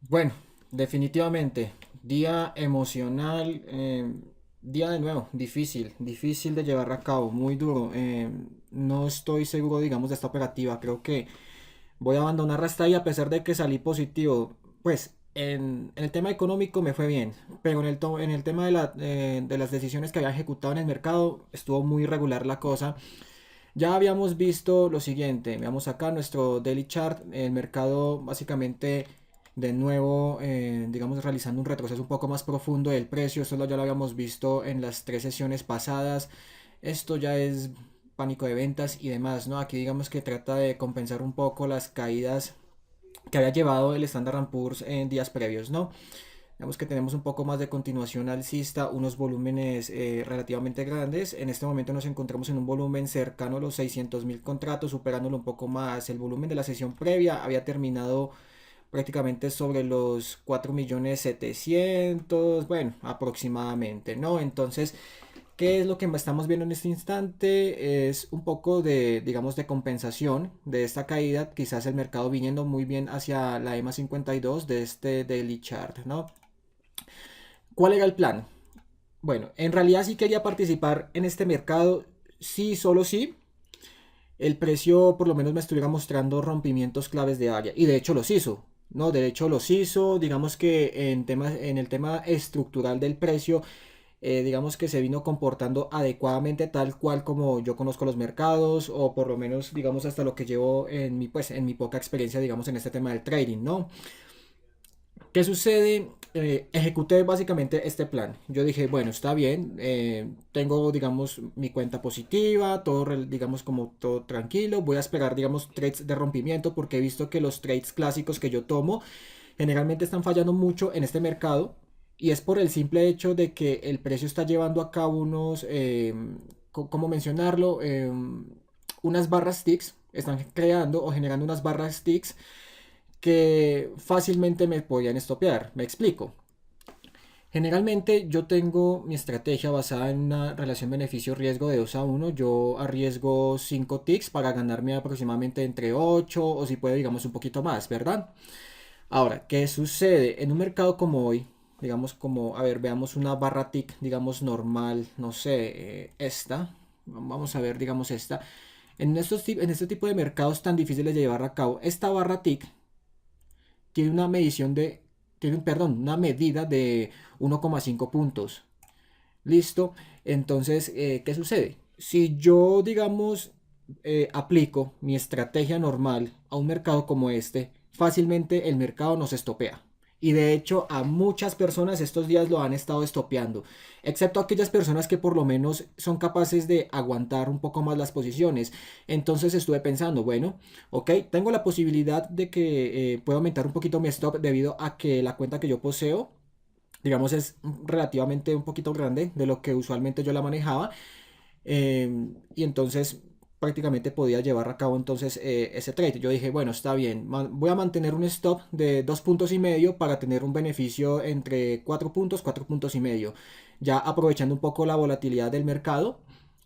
Bueno, definitivamente, día emocional, día de nuevo, difícil de llevar a cabo, muy duro. No estoy seguro, digamos, de esta operativa. Creo que voy a abandonar hasta ahí a pesar de que salí positivo. Pues en el tema económico me fue bien, pero en el tema de las decisiones que había ejecutado en el mercado estuvo muy irregular la cosa. Ya habíamos visto lo siguiente, veamos acá nuestro daily chart, el mercado básicamente de nuevo, digamos, realizando un retroceso un poco más profundo del precio. Esto ya lo habíamos visto en las tres sesiones pasadas. Esto ya es pánico de ventas y demás, ¿no? Aquí digamos que trata de compensar un poco las caídas que había llevado el Standard Poor's en días previos, ¿no? Digamos que tenemos un poco más de continuación alcista, unos volúmenes relativamente grandes. En este momento nos encontramos en un volumen cercano a los 600.000 contratos, superándolo un poco más. El volumen de la sesión previa había terminado prácticamente sobre los 4.700.000, bueno, aproximadamente, ¿no? Entonces, ¿qué es lo que estamos viendo en este instante? Es un poco de, digamos, de compensación de esta caída, quizás el mercado viniendo muy bien hacia la EMA 52 de este daily chart, ¿no? ¿Cuál era el plan? Bueno, en realidad sí quería participar en este mercado, sí, solo sí, el precio por lo menos me estuviera mostrando rompimientos claves de área. Y de hecho los hizo, ¿no? De hecho los hizo, digamos que en el tema estructural del precio, digamos que se vino comportando adecuadamente tal cual como yo conozco los mercados, o por lo menos, digamos, hasta lo que llevo en mi, pues, en mi poca experiencia, digamos, en este tema del trading, ¿no? ¿Qué sucede? Ejecuté básicamente este plan. Yo dije, bueno, está bien, tengo, digamos, mi cuenta positiva, todo, digamos, como todo tranquilo. Voy a esperar, digamos, trades de rompimiento porque he visto que los trades clásicos que yo tomo generalmente están fallando mucho en este mercado y es por el simple hecho de que el precio está llevando a cabo unos, ¿cómo mencionarlo? Unas barras sticks, están creando o generando unas barras sticks que fácilmente me podían estopear. Me explico. Generalmente yo tengo mi estrategia basada en una relación beneficio-riesgo de 2 a 1. Yo arriesgo 5 ticks para ganarme aproximadamente entre 8 o si puede digamos un poquito más, ¿verdad? Ahora, ¿qué sucede? En un mercado como hoy, digamos como, a ver, veamos una barra tick, digamos normal, no sé, esta. Vamos a ver, digamos esta. En este tipo de mercados tan difíciles de llevar a cabo, esta barra tick tiene una medición de, tiene, perdón, una medida de 1,5 puntos. Listo. Entonces, ¿qué sucede? Si yo, digamos, aplico mi estrategia normal a un mercado como este, fácilmente el mercado nos estopea. Y de hecho, a muchas personas estos días lo han estado estopeando, excepto aquellas personas que por lo menos son capaces de aguantar un poco más las posiciones. Entonces estuve pensando, bueno, ok, tengo la posibilidad de que pueda aumentar un poquito mi stop debido a que la cuenta que yo poseo digamos, es relativamente un poquito grande de lo que usualmente yo la manejaba. Y entonces prácticamente podía llevar a cabo entonces ese trade. Yo dije, bueno, está bien, voy a mantener un stop de 2,5 puntos para tener un beneficio entre 4 puntos, 4,5 puntos, ya aprovechando un poco la volatilidad del mercado.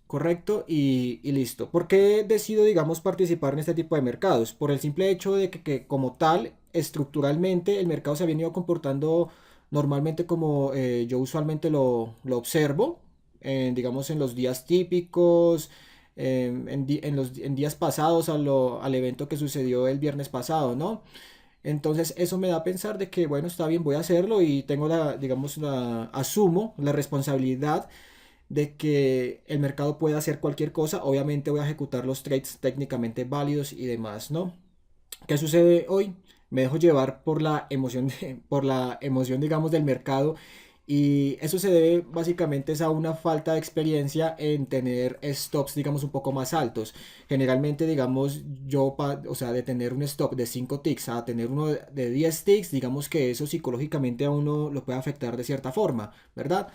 Correcto, y listo. ¿Por qué decido, digamos, participar en este tipo de mercados? Por el simple hecho de que como tal, estructuralmente, el mercado se ha venido comportando normalmente como yo usualmente lo observo, digamos, en los días típicos, en días pasados al evento que sucedió el viernes pasado, ¿no? Entonces eso me da a pensar de que, bueno, está bien, voy a hacerlo y tengo digamos, asumo la responsabilidad de que el mercado pueda hacer cualquier cosa. Obviamente voy a ejecutar los trades técnicamente válidos y demás, ¿no? ¿Qué sucede hoy? Me dejo llevar por la emoción, por la emoción, digamos, del mercado. Y eso se debe básicamente es a una falta de experiencia en tener stops, digamos, un poco más altos. Generalmente, digamos, o sea, de tener un stop de 5 ticks a tener uno de 10 ticks, digamos que eso psicológicamente a uno lo puede afectar de cierta forma, ¿verdad?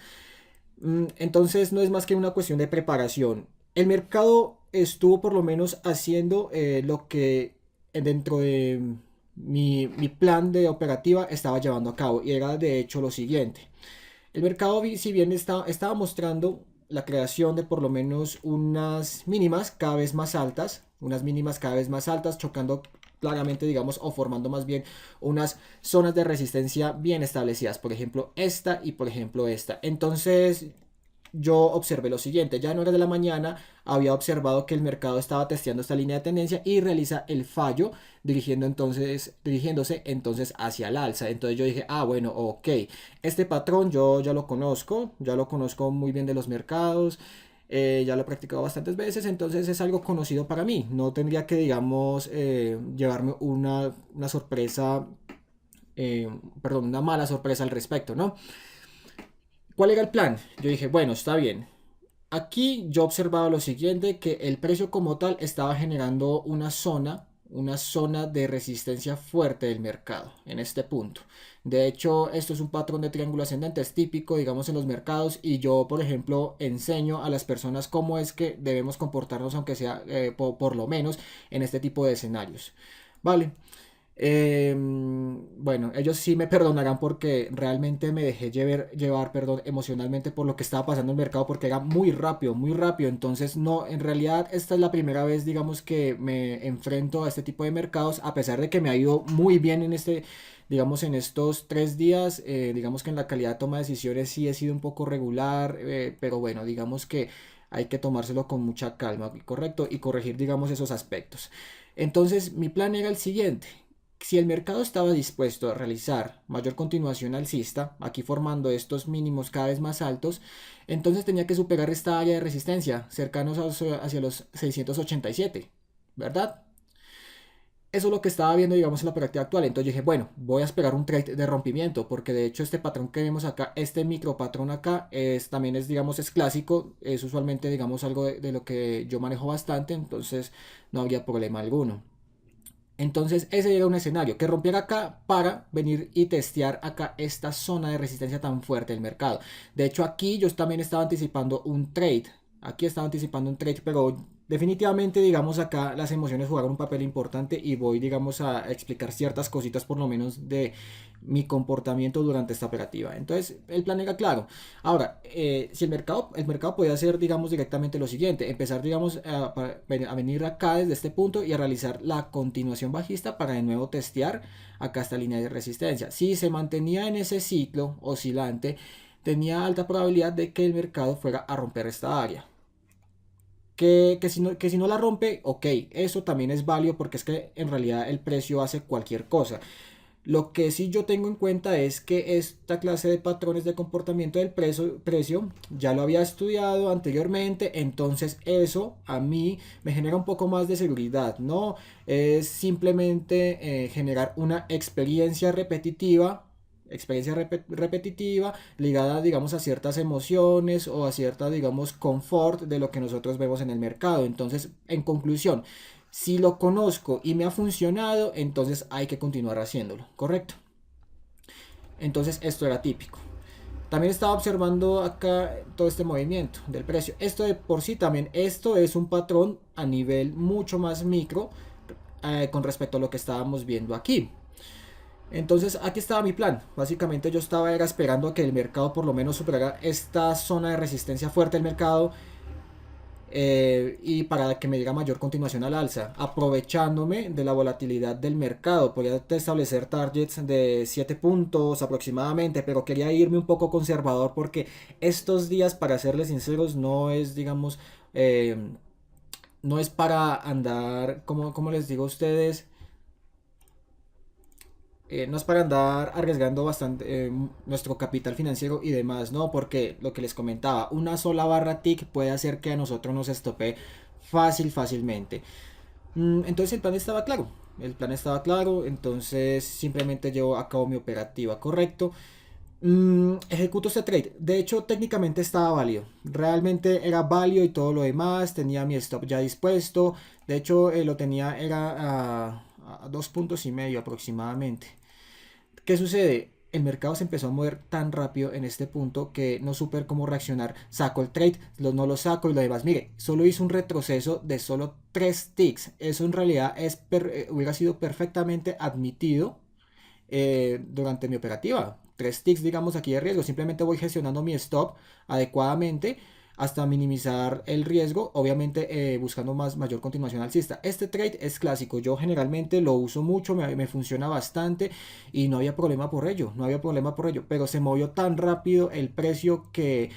Entonces no es más que una cuestión de preparación. El mercado estuvo por lo menos haciendo lo que dentro de mi plan de operativa estaba llevando a cabo y era de hecho lo siguiente. El mercado, si bien estaba mostrando la creación de por lo menos unas mínimas cada vez más altas, unas mínimas cada vez más altas, chocando claramente, digamos, o formando más bien unas zonas de resistencia bien establecidas, por ejemplo, esta y por ejemplo esta. Entonces, yo observé lo siguiente, ya en horas de la mañana había observado que el mercado estaba testeando esta línea de tendencia y realiza el fallo dirigiéndose entonces hacia el alza. Entonces yo dije, ah, bueno, ok, este patrón yo ya lo conozco muy bien de los mercados, ya lo he practicado bastantes veces, entonces es algo conocido para mí. No tendría que, digamos, llevarme una sorpresa, perdón, una mala sorpresa al respecto, ¿no? ¿Cuál era el plan? Yo dije, bueno, está bien. Aquí yo observaba lo siguiente, que el precio como tal estaba generando una zona de resistencia fuerte del mercado en este punto. De hecho, esto es un patrón de triángulo ascendente, es típico, digamos, en los mercados y yo, por ejemplo, enseño a las personas cómo es que debemos comportarnos, aunque sea por lo menos en este tipo de escenarios. Vale. Bueno, ellos sí me perdonarán porque realmente me dejé llevar, perdón, emocionalmente por lo que estaba pasando en el mercado porque era muy rápido, muy rápido. Entonces, no, en realidad esta es la primera vez, digamos, que me enfrento a este tipo de mercados, a pesar de que me ha ido muy bien en digamos, en estos 3 días. Digamos que en la calidad de toma de decisiones sí he sido un poco regular, pero bueno, digamos que hay que tomárselo con mucha calma, ¿correcto? Y corregir, digamos, esos aspectos. Entonces, mi plan era el siguiente. Si el mercado estaba dispuesto a realizar mayor continuación alcista, aquí formando estos mínimos cada vez más altos, entonces tenía que superar esta área de resistencia, cercanos hacia los 687, ¿verdad? Eso es lo que estaba viendo, digamos, en la práctica actual. Entonces dije, bueno, voy a esperar un trade de rompimiento, porque de hecho este patrón que vemos acá, este micro patrón acá, también es, digamos, es clásico, es usualmente, digamos, algo de lo que yo manejo bastante, entonces no habría problema alguno. Entonces ese era un escenario, que rompiera acá para venir y testear acá esta zona de resistencia tan fuerte del mercado. De hecho aquí yo también estaba anticipando un trade. Aquí estaba anticipando un trade, pero definitivamente, digamos, acá las emociones jugaron un papel importante y voy, digamos, a explicar ciertas cositas por lo menos de mi comportamiento durante esta operativa. Entonces el plan era claro. Ahora, si el mercado podía hacer, digamos, directamente lo siguiente, empezar, digamos, a venir acá desde este punto y a realizar la continuación bajista para de nuevo testear acá esta línea de resistencia. Si se mantenía en ese ciclo oscilante, tenía alta probabilidad de que el mercado fuera a romper esta área. Que si no la rompe, ok, eso también es válido porque es que en realidad el precio hace cualquier cosa. Lo que sí yo tengo en cuenta es que esta clase de patrones de comportamiento del precio ya lo había estudiado anteriormente, entonces eso a mí me genera un poco más de seguridad, ¿no? Es simplemente generar una experiencia repetitiva ligada, digamos, a ciertas emociones o a cierta, digamos, confort de lo que nosotros vemos en el mercado. Entonces, en conclusión, si lo conozco y me ha funcionado, entonces hay que continuar haciéndolo, ¿correcto? Entonces esto era típico. También estaba observando acá todo este movimiento del precio. Esto de por sí también, esto es un patrón a nivel mucho más micro con respecto a lo que estábamos viendo aquí. Entonces aquí estaba mi plan. Básicamente yo estaba era esperando a que el mercado por lo menos superara esta zona de resistencia fuerte del mercado, y para que me diera mayor continuación al alza, aprovechándome de la volatilidad del mercado. Podría establecer targets de 7 puntos aproximadamente, pero quería irme un poco conservador porque estos días, para serles sinceros, no es, digamos, no es para andar, como les digo a ustedes, no es para andar arriesgando bastante nuestro capital financiero y demás, ¿no? Porque lo que les comentaba, una sola barra tick puede hacer que a nosotros nos estope fácilmente. Entonces el plan estaba claro. El plan estaba claro, entonces simplemente llevo a cabo mi operativa, correcto. Ejecuto este trade. De hecho, técnicamente estaba válido. Realmente era válido y todo lo demás. Tenía mi stop ya dispuesto. De hecho, lo tenía era a 2,5 puntos aproximadamente. ¿Qué sucede? El mercado se empezó a mover tan rápido en este punto que no supe cómo reaccionar. Saco el trade, no lo saco y lo demás. Mire, solo hizo un retroceso de solo 3 ticks. Eso en realidad hubiera sido perfectamente admitido durante mi operativa. 3 ticks, digamos, aquí de riesgo. Simplemente voy gestionando mi stop adecuadamente. hasta minimizar el riesgo, obviamente buscando mayor continuación alcista. Este trade es clásico, yo generalmente lo uso mucho, me funciona bastante y no había problema por ello, no había problema por ello, pero se movió tan rápido el precio que,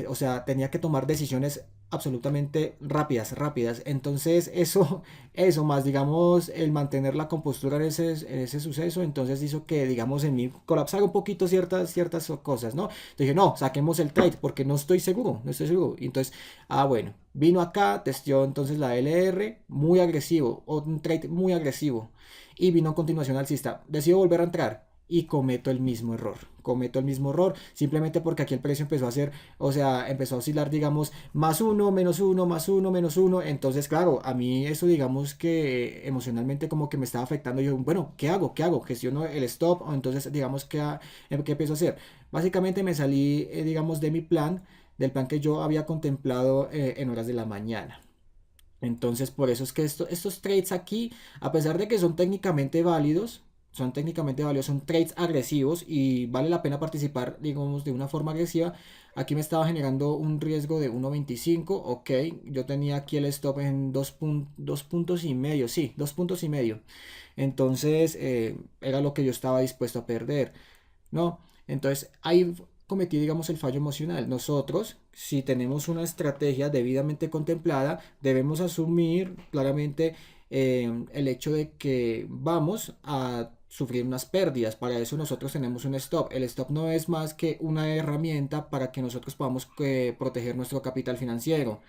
o sea, tenía que tomar decisiones absolutamente rápidas, rápidas. Entonces eso más, digamos, el mantener la compostura en ese suceso, entonces hizo que, digamos, en mí colapsara un poquito ciertas cosas, ¿no? Dije, no, saquemos el trade porque no estoy seguro, no estoy seguro. Y entonces, bueno, vino acá, testeó entonces la LR, muy agresivo, un trade muy agresivo. Y vino a continuación alcista. Decido volver a entrar y cometo el mismo error. Cometo el mismo error simplemente porque aquí el precio empezó a hacer, o sea, empezó a oscilar, digamos, más uno, menos uno, más uno, menos uno. Entonces, claro, a mí eso, digamos que emocionalmente como que me estaba afectando. Yo, bueno, ¿qué hago? ¿Qué hago? ¿Gestiono el stop? O entonces, digamos, ¿qué empiezo a hacer? Básicamente me salí, digamos, de mi plan, del plan que yo había contemplado en horas de la mañana. Entonces, por eso es que estos trades aquí, a pesar de que son técnicamente válidos, son trades agresivos y vale la pena participar, digamos, de una forma agresiva. Aquí me estaba generando un riesgo de 1.25, ok, yo tenía aquí el stop en 2 puntos y medio, sí, 2 puntos y medio. Entonces, era lo que yo estaba dispuesto a perder. ¿No? Entonces ahí cometí, digamos, el fallo emocional. Nosotros, si tenemos una estrategia debidamente contemplada, debemos asumir claramente el hecho de que vamos a sufrir unas pérdidas. Para eso nosotros tenemos un stop. El stop no es más que una herramienta para que nosotros podamos proteger nuestro capital financiero.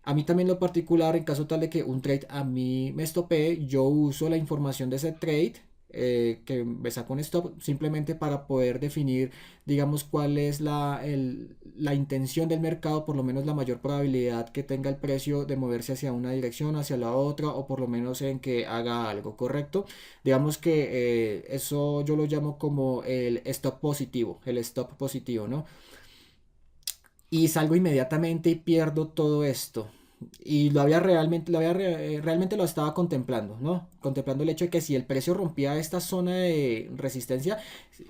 A mí también lo particular, en caso tal de que un trade a mí me estopee, yo uso la información de ese trade que me saco un stop simplemente para poder definir, digamos, cuál es la intención del mercado, por lo menos la mayor probabilidad que tenga el precio de moverse hacia una dirección, hacia la otra, o por lo menos en que haga algo, ¿correcto? Digamos que eso yo lo llamo como el stop positivo, ¿no? Y salgo inmediatamente y pierdo todo esto. Y realmente lo estaba contemplando, ¿no? Contemplando el hecho de que si el precio rompía esta zona de resistencia,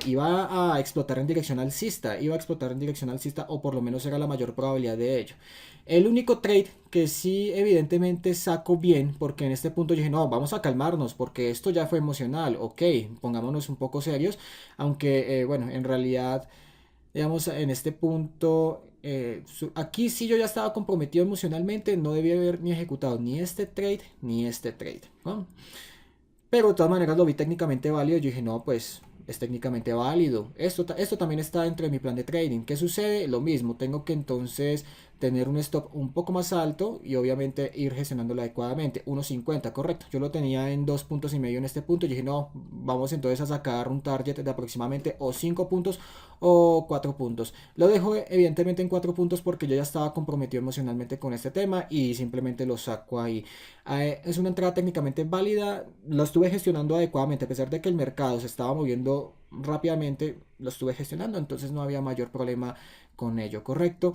iba a explotar en dirección alcista, iba a explotar en dirección alcista, o por lo menos era la mayor probabilidad de ello. El único trade que sí evidentemente saco bien, porque en este punto yo dije, no, vamos a calmarnos, porque esto ya fue emocional, ok, pongámonos un poco serios, aunque bueno, en realidad digamos, en este punto, aquí sí yo ya estaba comprometido emocionalmente, no debía haber ni ejecutado ni este trade ni este trade, ¿no? Pero de todas maneras lo vi técnicamente válido. Yo dije, no, pues es técnicamente válido. Esto también está dentro de mi plan de trading. ¿Qué sucede? Lo mismo. Tengo que entonces tener un stop un poco más alto y obviamente ir gestionándolo adecuadamente. 1.50, correcto. Yo lo tenía en 2 puntos y medio en este punto. Yo dije, no, vamos entonces a sacar un target de aproximadamente o 5 puntos o 4 puntos. Lo dejo evidentemente en 4 puntos porque yo ya estaba comprometido emocionalmente con este tema y simplemente lo saco ahí. Es una entrada técnicamente válida, lo estuve gestionando adecuadamente, a pesar de que el mercado se estaba moviendo rápidamente, lo estuve gestionando, entonces no había mayor problema con ello, ¿correcto?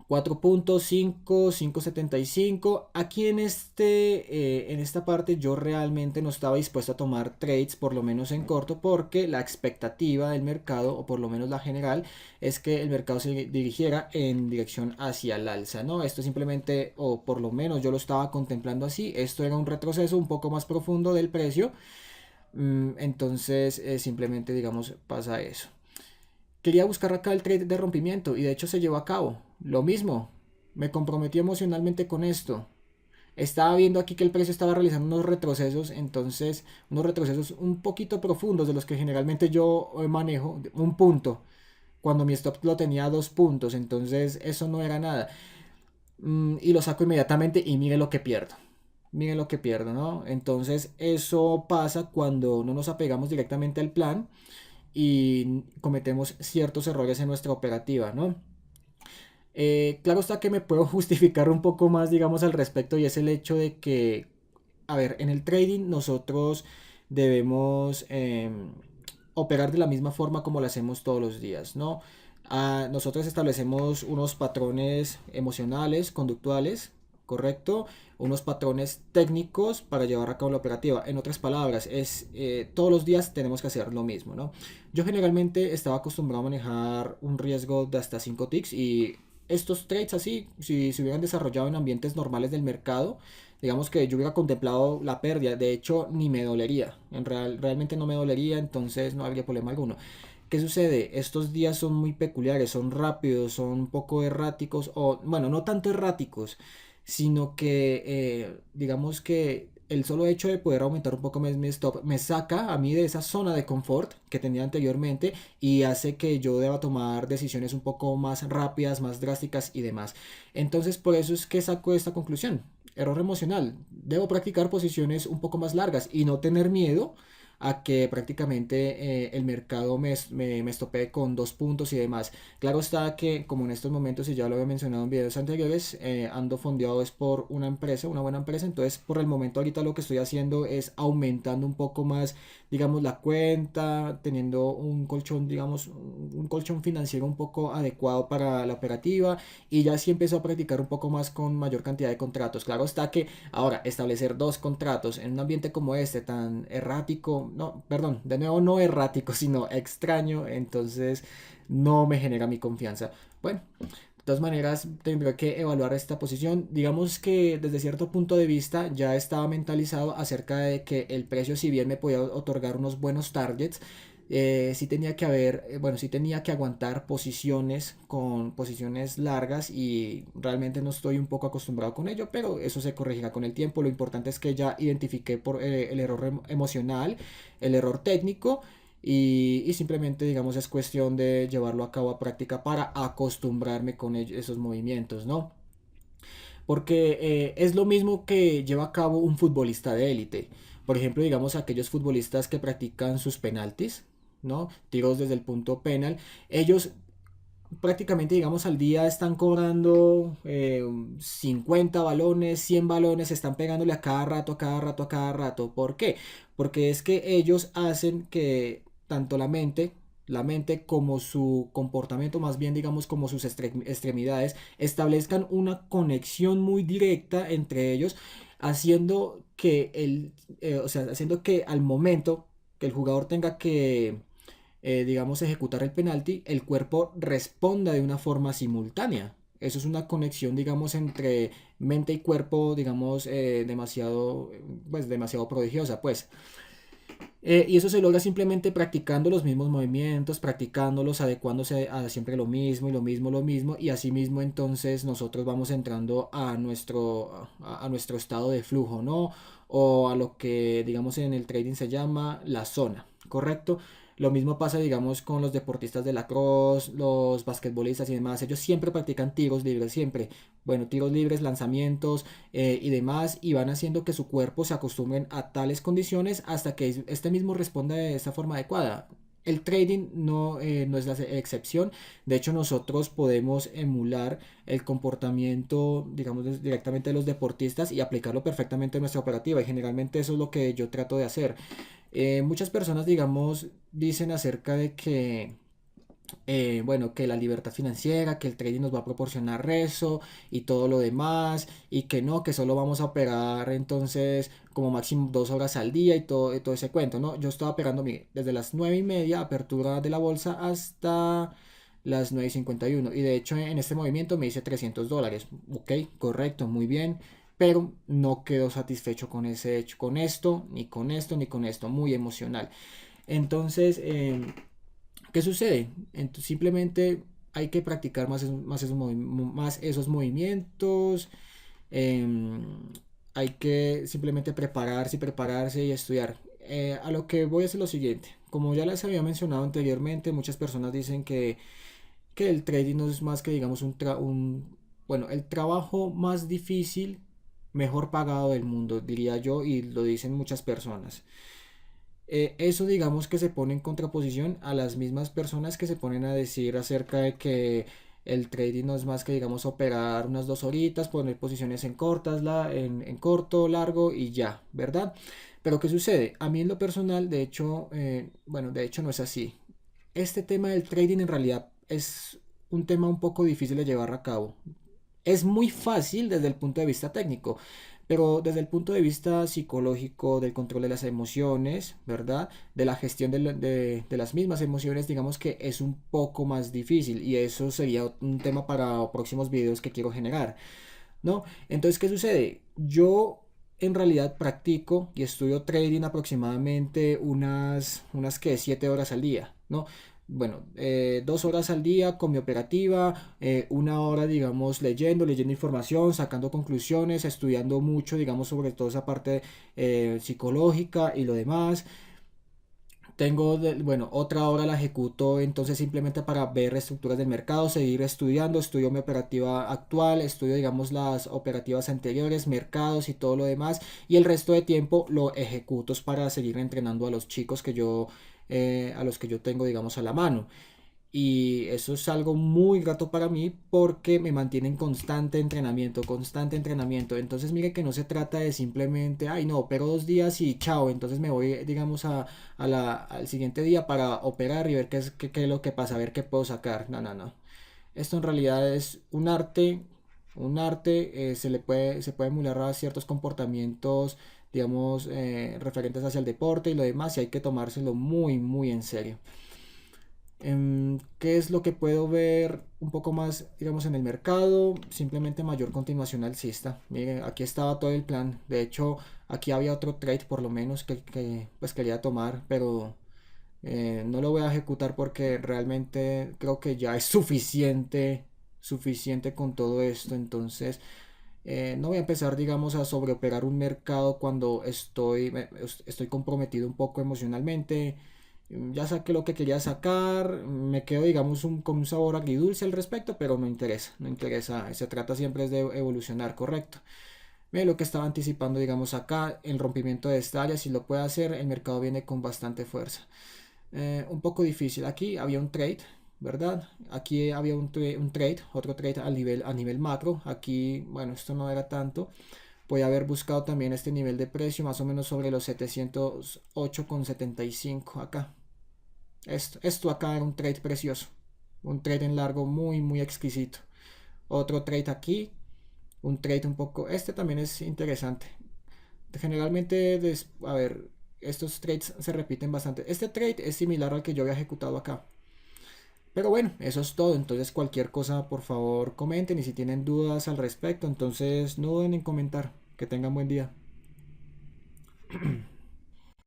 4.5, 5.75. Aquí en esta parte yo realmente no estaba dispuesto a tomar trades, por lo menos en corto, porque la expectativa del mercado, o por lo menos la general, es que el mercado se dirigiera en dirección hacia el alza, ¿no? Esto simplemente, o por lo menos yo lo estaba contemplando así, esto era un retroceso un poco más profundo del precio. Entonces simplemente, digamos, pasa eso. Quería buscar acá el trade de rompimiento y de hecho se llevó a cabo. Lo mismo, me comprometí emocionalmente con esto. Estaba viendo aquí que el precio estaba realizando unos retrocesos, entonces unos retrocesos un poquito profundos de los que generalmente yo manejo, un punto, cuando mi stop lo tenía a 2 puntos, entonces eso no era nada. Y lo saco inmediatamente y mire lo que pierdo. Mire lo que pierdo, ¿no? Entonces eso pasa cuando no nos apegamos directamente al plan y cometemos ciertos errores en nuestra operativa, ¿no? Claro está que me puedo justificar un poco más, digamos, al respecto y es el hecho de que, a ver, en el trading nosotros debemos operar de la misma forma como lo hacemos todos los días, ¿no? Nosotros establecemos unos patrones emocionales, conductuales, ¿correcto? Unos patrones técnicos para llevar a cabo la operativa. En otras palabras, todos los días tenemos que hacer lo mismo, ¿no? Yo generalmente estaba acostumbrado a manejar un riesgo de hasta 5 ticks y estos trades así, si se hubieran desarrollado en ambientes normales del mercado, digamos que yo hubiera contemplado la pérdida, de hecho ni me dolería, realmente no me dolería, entonces no habría problema alguno. ¿Qué sucede? Estos días son muy peculiares, son rápidos, son un poco erráticos, o bueno, no tanto erráticos, sino que digamos que el solo hecho de poder aumentar un poco más mi stop me saca a mí de esa zona de confort que tenía anteriormente y hace que yo deba tomar decisiones un poco más rápidas, más drásticas y demás. Entonces, por eso es que saco esta conclusión. Error emocional. Debo practicar posiciones un poco más largas y no tener miedo a que prácticamente el mercado me estopee con 2 puntos y demás. Claro está que como en estos momentos, y ya lo había mencionado en videos anteriores, ando fondeado es por una empresa, una buena empresa, entonces por el momento ahorita lo que estoy haciendo es aumentando un poco más, digamos, la cuenta, teniendo un colchón, digamos, un colchón financiero un poco adecuado para la operativa y ya sí empiezo a practicar un poco más con mayor cantidad de contratos. Claro está que ahora establecer 2 contratos en un ambiente como este tan errático, no, perdón, de nuevo no errático, sino extraño, entonces no me genera mi confianza. Bueno, de todas maneras tendré que evaluar esta posición. Digamos que desde cierto punto de vista ya estaba mentalizado acerca de que el precio, si bien me podía otorgar unos buenos targets, sí tenía que haber, bueno, sí tenía que aguantar posiciones con posiciones largas y realmente no estoy un poco acostumbrado con ello, pero eso se corregirá con el tiempo. Lo importante es que ya identifiqué por el error emocional, el error técnico y simplemente, digamos, es cuestión de llevarlo a cabo a práctica para acostumbrarme con esos movimientos, ¿no? Porque es lo mismo que lleva a cabo un futbolista de élite. Por ejemplo, digamos, aquellos futbolistas que practican sus penaltis, ¿no? Tiros desde el punto penal. Ellos prácticamente, digamos, al día están cobrando 50 balones, 100 balones, están pegándole a cada rato, a cada rato, a cada rato. ¿Por qué? Porque es que ellos hacen que tanto la mente como su comportamiento, más bien digamos como sus extremidades, establezcan una conexión muy directa entre ellos, haciendo que o sea, haciendo que al momento que el jugador tenga que digamos, ejecutar el penalti, el cuerpo responda de una forma simultánea. Eso es una conexión, digamos, entre mente y cuerpo, digamos, demasiado prodigiosa, pues. Y eso se logra simplemente practicando los mismos movimientos, practicándolos, adecuándose a siempre lo mismo y lo mismo, lo mismo, y así mismo entonces nosotros vamos entrando a nuestro estado de flujo, ¿no? O a lo que digamos en el trading se llama la zona, ¿correcto? Lo mismo pasa, digamos, con los deportistas de lacrosse, los basquetbolistas y demás. Ellos siempre practican tiros libres, siempre. Bueno, tiros libres, lanzamientos, y demás, y van haciendo que su cuerpo se acostumbren a tales condiciones hasta que este mismo responda de esta forma adecuada. El trading no es la excepción. De hecho, nosotros podemos emular el comportamiento, digamos, directamente de los deportistas y aplicarlo perfectamente en nuestra operativa. Y generalmente eso es lo que yo trato de hacer. Muchas personas, digamos, dicen acerca de que bueno, que la libertad financiera, que el trading nos va a proporcionar eso y todo lo demás, y que no, que solo vamos a operar entonces como máximo 2 horas al día y todo ese cuento, ¿no? Yo estaba operando, mire, desde las 9:30, apertura de la bolsa, hasta las 9:51, y de hecho en este movimiento me hice $300. Ok, correcto, muy bien. Pero no quedo satisfecho con ese hecho, con esto, ni con esto, ni con esto, muy emocional. Entonces, ¿qué sucede? Simplemente hay que practicar más esos movimientos. em, Hay que simplemente prepararse y prepararse y estudiar. A lo que voy a hacer lo siguiente. Como ya les había mencionado anteriormente, muchas personas dicen que el trading no es más que, digamos, bueno, el trabajo más difícil, mejor pagado del mundo, diría yo, y lo dicen muchas personas. Eso digamos que se pone en contraposición a las mismas personas que se ponen a decir acerca de que el trading no es más que digamos operar unas 2 horitas, poner posiciones en cortas, en corto, largo y ya, ¿verdad? Pero ¿qué sucede? A mí en lo personal, de hecho, bueno, de hecho no es así. Este tema del trading en realidad es un tema un poco difícil de llevar a cabo. Es muy fácil desde el punto de vista técnico, Pero desde el punto de vista psicológico, del control de las emociones, ¿verdad? De la gestión de las mismas emociones, digamos que es un poco más difícil y eso sería un tema para próximos videos que quiero generar, ¿no? Entonces, ¿qué sucede? Yo en realidad practico y estudio trading aproximadamente unas que 7 horas al día, ¿no? Bueno, 2 horas al día con mi operativa, una hora, digamos, leyendo información, sacando conclusiones, estudiando mucho, digamos, sobre todo esa parte psicológica y lo demás. Bueno, otra hora la ejecuto entonces simplemente para ver estructuras del mercado, seguir estudiando, estudio mi operativa actual, estudio digamos las operativas anteriores, mercados y todo lo demás y el resto de tiempo lo ejecuto para seguir entrenando a los chicos a los que yo tengo digamos a la mano. Y eso es algo muy grato para mí porque me mantiene en constante entrenamiento, constante entrenamiento. Entonces, mire que no se trata de simplemente, ay, no, opero 2 días y chao. Entonces me voy, digamos, al siguiente día para operar y ver qué es lo que pasa, a ver qué puedo sacar. No, no, no. Esto en realidad es un arte. Un arte se puede emular a ciertos comportamientos, digamos, referentes hacia el deporte y lo demás, y hay que tomárselo muy, muy en serio. ¿Qué es lo que puedo ver un poco más, digamos, en el mercado? Simplemente mayor continuación alcista. Miren, aquí estaba todo el plan. De hecho, aquí había otro trade por lo menos que pues quería tomar, pero no lo voy a ejecutar porque realmente creo que ya es suficiente con todo esto. Entonces, no voy a empezar, digamos, a sobreoperar un mercado cuando estoy comprometido un poco emocionalmente. Ya saqué lo que quería sacar, me quedo, digamos, con un sabor agridulce al respecto, pero no interesa, no interesa. Se trata siempre es de evolucionar, correcto. Ve lo que estaba anticipando, digamos, acá, el rompimiento de esta área, si lo puede hacer, el mercado viene con bastante fuerza. Un poco difícil. Aquí había un trade, ¿verdad? Aquí había un trade, otro trade a nivel macro. Aquí, bueno, esto no era tanto. Voy a haber buscado también este nivel de precio, más o menos sobre los 708,75 acá. Esto acá era un trade precioso. Un trade en largo muy, muy exquisito. Otro trade aquí. Un trade un poco... Este también es interesante. Generalmente, a ver, estos trades se repiten bastante. Este trade es similar al que yo había ejecutado acá. Pero bueno, eso es todo. Entonces cualquier cosa, por favor, comenten y si tienen dudas al respecto, entonces no duden en comentar. Que tengan buen día.